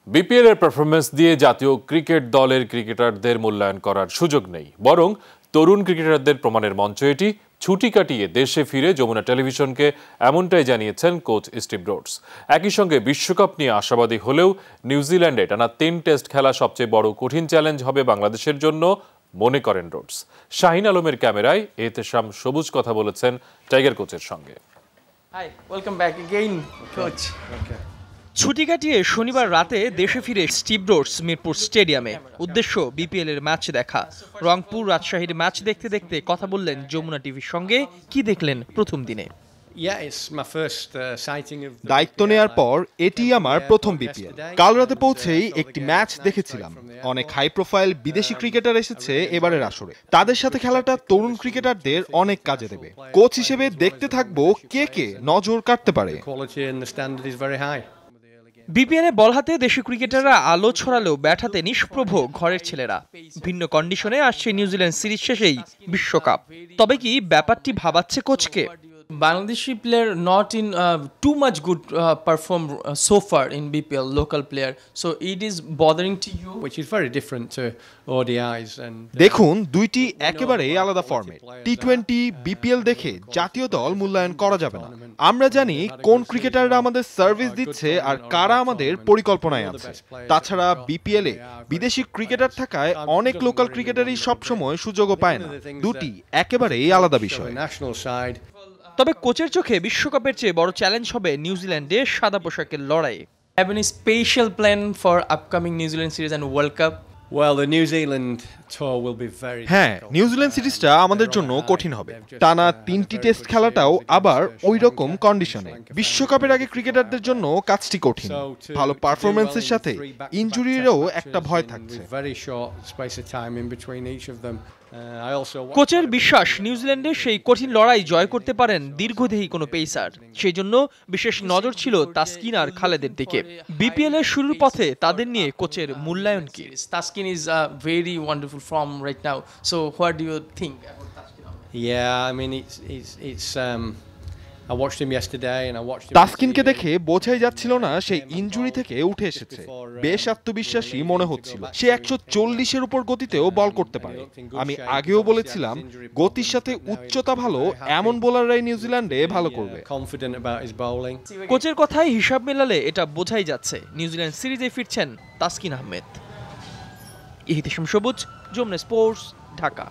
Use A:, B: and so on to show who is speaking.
A: BPL এর performance দিয়ে জাতীয় ক্রিকেট দলের ক্রিকেটারদের মূল্যায়ন করার সুযোগ নেই, বরং তরুণ ক্রিকেটারদের প্রমাণের মঞ্চ এটি। ছুটি কাটিয়ে দেশে ফিরে যমুনা টেলিভিশনকে এমনটাই জানিয়েছেন কোচ স্টিভ ব্রোডস। একই সঙ্গে বিশ্বকাপ নিয়ে আশাবাদী হলেও নিউজিল্যান্ডে টানা ৩ টেস্ট খেলা সবচেয়ে বড় কঠিন চ্যালেঞ্জ হবে বাংলাদেশের জন্য মনে করেন ব্রোডস। শাহিন আলমের ক্যামেরায় এহতেশাম সবুজ কথা বলেছেন টাইগার কোচের সঙ্গে।
B: Hi, welcome back again, coach.
C: Okay.
B: ছুটি কাটিয়ে শনিবার রাতে দেশে ফিরে স্টিভ ব্রোডস মিরপুর স্টেডিয়ামে। উদ্দেশ্য বিপিএল এর ম্যাচ দেখা। রংপুর রাজশাহীর ম্যাচ দেখতে দেখতে কথা বললেন যমুনা টিভির সঙ্গে। কি দেখলেন প্রথম দিনে?
C: দায়িত্ব নেয়ার পর এটি আমার প্রথম বিপিএল। কাল রাতে পৌঁছেই একটি ম্যাচ দেখেছিলাম। অনেক হাই প্রোফাইল বিদেশি ক্রিকেটার এসেছে এবারের আসরে। তাদের সাথে খেলাটা তরুণ ক্রিকেটারদের অনেক কাজে দেবে। কোচ হিসেবে দেখতে থাকবো কে কে নজর কাটতে পারে।
B: বিপিএলে বল হাতে দেশি ক্রিকেটাররা আলো ছড়ালেও ব্যাট হাতে নিষ্প্রভ ঘরের ছেলেরা। ভিন্ন কন্ডিশনে আসছে নিউজিল্যান্ড সিরিজ শেষেই বিশ্বকাপ। তবে কি ব্যাপারটি ভাবাচ্ছে কোচকে?
D: Bangladeshi player not in too much good perform so far in BPL local player, so it is bothering to you,
E: which is very different to ODIs and
C: দেখুন দুইটি একেবারে আলাদা ফরম্যাট। টি-20 বিপিএল দেখে জাতীয় দল মূল্যায়ন করা যাবে না। আমরা জানি কোন ক্রিকেটাররা আমাদের সার্ভিস দিচ্ছে আর কারা আমাদের পরিকল্পনায় আছে। তাছাড়া বিপিএল এ বিদেশি ক্রিকেটার থাকায় অনেক লোকাল ক্রিকেটারই সবসময় সুযোগও পায় না। দুটি একেবারেই আলাদা বিষয়।
B: তবে কোচের চোখে বিশ্বকাপের চেয়ে বড় চ্যালেঞ্জ হবে নিউজিল্যান্ডে সাদা পোশাকের লড়াই।
D: Have any special plan for upcoming New Zealand series and World Cup?
E: Well, the New Zealand tour will be very
C: হ্যাঁ, নিউজিল্যান্ড সিরিজটা আমাদের জন্য কঠিন হবে। টানা 3টি টেস্ট খেলাটাও আবার ওই রকম কন্ডিশনে। বিশ্বকাপের আগে ক্রিকেটারদের জন্য কাজটি কঠিন। ভালো পারফরম্যান্সের সাথে ইনজুরিরও একটা ভয় থাকছে।
B: কোচের বিশ্বাস নিউজিল্যান্ডে সেই কঠিন লড়াই জয় করতে পারেন দীর্ঘদেহী কোনো পেসার। সেই জন্য বিশেষ নজর ছিল তাসকিন আর খালেদের দিকে। বিপিএল এর শুরুর পথে তাদের নিয়ে কোচের মূল্যায়ন কি?
D: Taskin is a very wonderful form right now. So what do you think about Taskin?
E: Yeah, I mean it's I watched him yesterday and I watched him.
C: তাসকিনকে দেখে বোঝাই যাচ্ছিল না সেই ইনজুরি থেকে উঠে এসেছে। বেশ আত্মবিশ্বাসী মনে হচ্ছিল। সে 140-এর উপর গতিতেও বল করতে পারে। আমি আগেও বলেছিলাম গতির সাথে উচ্চতা ভালো এমন বোলাররাই নিউজিল্যান্ডে ভালো করবে।
B: কোচের কথায় হিসাব মেলালে এটা বোঝাই যাচ্ছে। নিউজিল্যান্ড সিরিজে ফিরছেন তাসকিন আহমেদ। এহতেশাম সবুজ, যমুনা স্পোর্টস, ঢাকা।